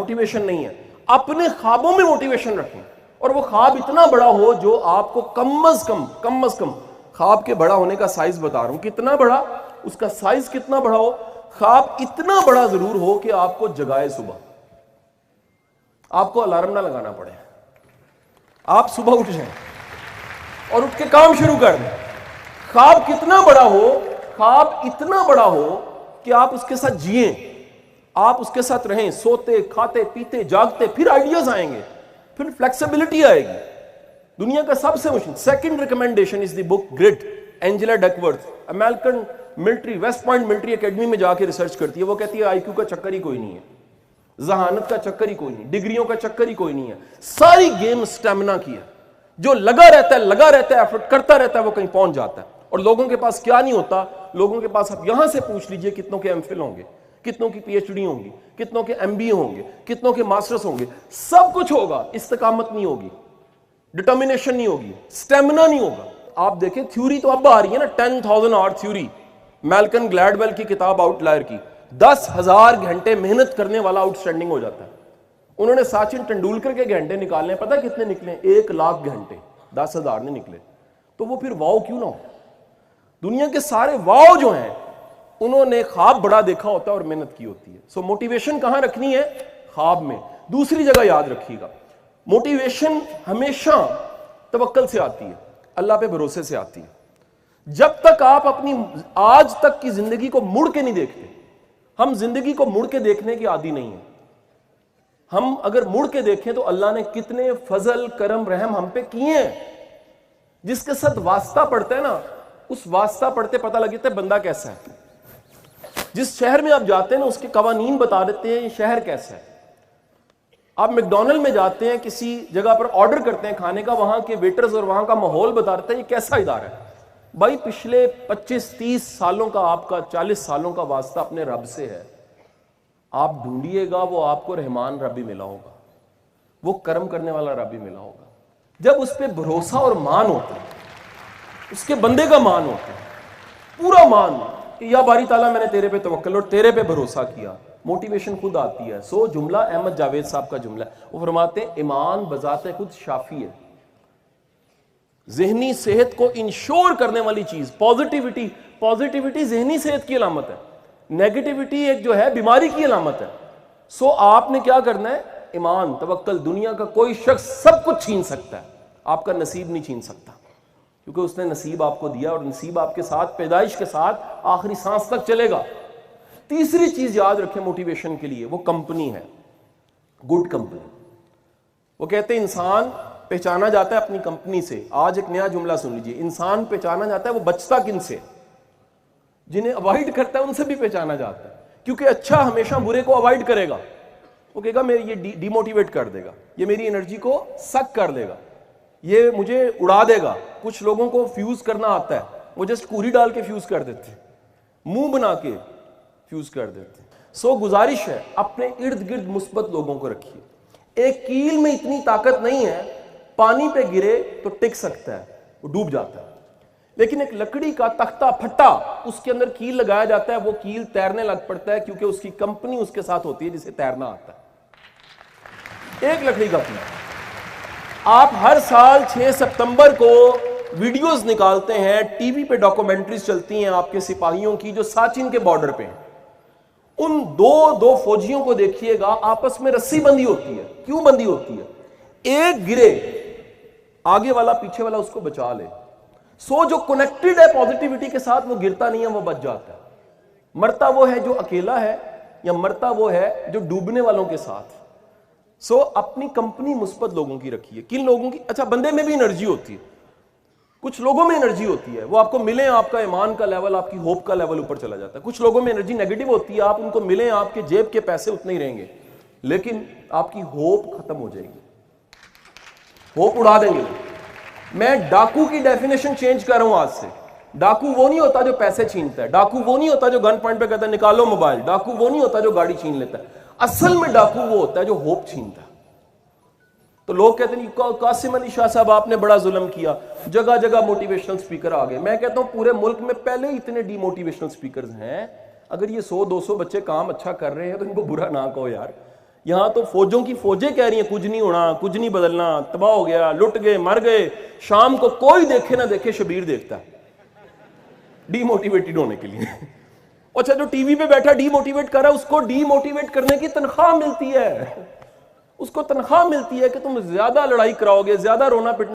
Motivation نہیں ہے. اپنے خوابوں میں موٹیویشن رکھیں, اور وہ خواب اتنا بڑا ہو جو آپ کو کم از کم خواب کے بڑا ہونے کا سائز بتا رہا ہوں, کتنا بڑا, اس کا سائز کتنا بڑا ہو, خواب اتنا بڑا ضرور ہو کہ آپ کو جگائے صبح, آپ کو الارم نہ لگانا پڑے, آپ صبح اٹھ جائیں اور اٹھ کے کام شروع کر دیں. خواب کتنا بڑا ہو, خواب اتنا بڑا ہو کہ آپ اس کے ساتھ جئیں, آپ اس کے ساتھ رہیں, سوتے کھاتے پیتے جاگتے, پھر آئیڈیاز آئیں گے, پھر فلیکسیبلٹی آئے گی. دنیا کا سب سے مشکل second recommendation is the book Grit, Angela Duckworth, American military, West Point Military Academy میں جا کے ریسرچ کرتی ہے. وہ کہتی ہے آئی کیو کا چکر ہی کوئی نہیں ہے, ذہانت کا چکر ہی کوئی نہیں, ڈگریوں کا چکر ہی کوئی نہیں ہے, ساری گیم سٹیمنا کی ہے. جو لگا رہتا ہے ایفرٹ کرتا رہتا ہے وہ کہیں پہنچ جاتا ہے. اور لوگوں کے پاس کیا نہیں ہوتا, لوگوں کے پاس آپ یہاں سے پوچھ لیجئے کتنوں کے ایم فل ہوں گے, کتنوں کی پی ایچ ڈی ہوں گی, کتنوں کے ایم بی اے ہوں گے, کتنوں کے ماسٹرز ہوں گے, سب کچھ ہوگا, استقامت نہیں ہوگی, ڈٹرمنیشن نہیں ہوگی, سٹیمنا نہیں ہوگا. آپ دیکھیں تھیوری تو اب آ رہی ہے نا, 10,000 آور تھیوری, میلکم گلیڈویل کی کتاب آؤٹ لائر کی, 10,000 گھنٹے محنت کرنے والا آؤٹ اسٹینڈنگ ہو جاتا ہے. انہوں نے سچن ٹنڈولکر کے گھنٹے نکالنے, پتہ کتنے نکلے, 1,00,000 گھنٹے, 10,000 نہیں نکلے. تو وہ پھر واؤ کیوں نہ ہو. دنیا کے سارے واؤ جو ہیں انہوں نے خواب بڑا دیکھا ہوتا ہے اور محنت کی ہوتی ہے. سو موٹیویشن کہاں رکھنی ہے, خواب میں. دوسری جگہ یاد رکھیے گا, موٹیویشن ہمیشہ توکل سے آتی ہے, اللہ پہ بھروسے سے آتی ہے. جب تک آپ اپنی آج تک کی زندگی کو مڑ کے نہیں دیکھتے, ہم زندگی کو مڑ کے دیکھنے کی عادی نہیں ہیں. ہم اگر مڑ کے دیکھیں تو اللہ نے کتنے فضل کرم رحم ہم پہ کیے ہیں. جس کے ساتھ واسطہ پڑتا ہے نا, اس واسطہ پڑھتے پتہ لگ جاتا ہے بندہ کیسا ہے. جس شہر میں آپ جاتے ہیں نا اس کے قوانین بتا دیتے ہیں یہ شہر کیسا ہے. آپ میکڈونلڈ میں جاتے ہیں, کسی جگہ پر آرڈر کرتے ہیں کھانے کا, وہاں کے ویٹرز اور وہاں کا ماحول بتا دیتا ہے یہ کیسا ادارہ ہے. بھائی پچھلے 25-30 سالوں کا, آپ کا 40 سالوں کا واسطہ اپنے رب سے ہے. آپ ڈھونڈیے گا وہ آپ کو رحمان رب ہی ملا ہوگا, وہ کرم کرنے والا رب ہی ملا ہوگا. جب اس پہ بھروسہ اور مان ہوتا ہے, اس کے بندے کا مان ہوتا ہے, پورا مان کہ یا باری تعالیٰ میں نے تیرے پہ توکل اور تیرے پہ بھروسہ کیا, موٹیویشن خود آتی ہے. سو جملہ احمد جاوید صاحب کا جملہ ہے, وہ فرماتے ہیں ایمان بذات خود شافی ہے. ذہنی صحت کو انشور کرنے والی چیز پازیٹیوٹی ذہنی صحت کی علامت ہے, نیگیٹیوٹی ایک جو ہے بیماری کی علامت ہے. سو آپ نے کیا کرنا ہے, ایمان توکل. دنیا کا کوئی شخص سب کچھ چھین سکتا ہے, آپ کا نصیب نہیں چھین سکتا, کیونکہ اس نے نصیب آپ کو دیا اور نصیب آپ کے ساتھ پیدائش کے ساتھ آخری سانس تک چلے گا. تیسری چیز یاد رکھیں موٹیویشن کے لیے, وہ کمپنی ہے, گڈ کمپنی. وہ کہتے ہیں انسان پہچانا جاتا ہے اپنی کمپنی سے. آج ایک نیا جملہ سن لیجئے, انسان پہچانا جاتا ہے وہ بچتا کن سے, جنہیں اوائڈ کرتا ہے ان سے بھی پہچانا جاتا ہے, کیونکہ اچھا ہمیشہ برے کو اوائڈ کرے گا. وہ کہے گا یہ ڈی موٹیویٹ کر دے گا, یہ میری انرجی کو سک کر دے گا, یہ مجھے اڑا دے گا. کچھ لوگوں کو فیوز کرنا آتا ہے, وہ جسٹ کوری ڈال کے فیوز کر دیتے ہیں, منہ بنا کے فیوز کر دیتے ہیں. سو گزارش ہے اپنے ارد گرد مثبت لوگوں کو رکھیے. ایک کیل میں اتنی طاقت نہیں ہے, پانی پہ گرے تو ٹک سکتا ہے, وہ ڈوب جاتا ہے. لیکن ایک لکڑی کا تختہ پھٹا, اس کے اندر کیل لگایا جاتا ہے, وہ کیل تیرنے لگ پڑتا ہے, کیونکہ اس کی کمپنی اس کے ساتھ ہوتی ہے جسے تیرنا آتا ہے. ایک لکڑی کا کیل. آپ ہر سال 6 ستمبر کو ویڈیوز نکالتے ہیں, ٹی وی پہ ڈاکومنٹریز چلتی ہیں آپ کے سپاہیوں کی جو ساچن کے بارڈر پہ ہیں. ان دو فوجیوں کو دیکھیے گا, آپس میں رسی بندی ہوتی ہے. کیوں بندی ہوتی ہے؟ ایک گرے آگے والا پیچھے والا اس کو بچا لے. سو جو کنیکٹڈ ہے پازیٹیوٹی کے ساتھ وہ گرتا نہیں ہے, وہ بچ جاتا ہے. مرتا وہ ہے جو اکیلا ہے, یا مرتا وہ ہے جو ڈوبنے والوں کے ساتھ. سو اپنی کمپنی مثبت لوگوں کی رکھیے. کن لوگوں کی؟ اچھا بندے میں بھی انرجی ہوتی ہے, کچھ لوگوں میں انرجی ہوتی ہے, وہ آپ کو ملیں آپ کا ایمان کا لیول, آپ کی ہوپ کا لیول اوپر چلا جاتا ہے. کچھ لوگوں میں انرجی نیگیٹو ہوتی ہے, آپ ان کو ملیں آپ کے جیب کے پیسے اتنے ہی رہیں گے, لیکن آپ کی ہوپ ختم ہو جائے گی, ہوپ اڑا دیں گے. میں ڈاکو کی ڈیفینیشن چینج کر رہا ہوں آج سے. ڈاکو وہ نہیں ہوتا جو پیسے چھینتا ہے, ڈاکو وہ نہیں ہوتا جو گن پوائنٹ پہ کہتا ہے نکالو موبائل, ڈاکو وہ نہیں ہوتا جو گاڑی چھین لیتا ہے. اصل میں ڈاکو وہ ہوتا ہے جو ہوپ چھینتا ہے. تو لوگ کہتے ہیں قاسم علی شاہ صاحب آپ نے بڑا ظلم کیا, جگہ جگہ موٹیویشنل سپیکر آ گئے. میں کہتا ہوں پورے ملک میں پہلے ہی اتنے ڈی موٹیویشنل سپیکرز ہیں, اگر یہ 100-200 بچے کام اچھا کر رہے ہیں تو ان کو برا نہ کہو یار. یہاں تو فوجوں کی فوجیں کہہ رہی ہیں کچھ نہیں ہونا، کچھ نہیں بدلنا، تباہ ہو گیا، لٹ گئے، مر گئے. شام کو کوئی دیکھے نہ دیکھے شبیر دیکھتا ہے ڈی موٹیویٹڈ ہونے کے لیے. اچھا جو ٹی وی پہ بیٹھا ڈی موٹیویٹ کر رہا ہے، اس کو ڈی موٹیویٹ کرنے کی تنخواہ ملتی ہے، اس کو تنخواہ ملتی ہے کہ تم زیادہ لڑائی کراؤ گے، زیادہ رونا پٹنا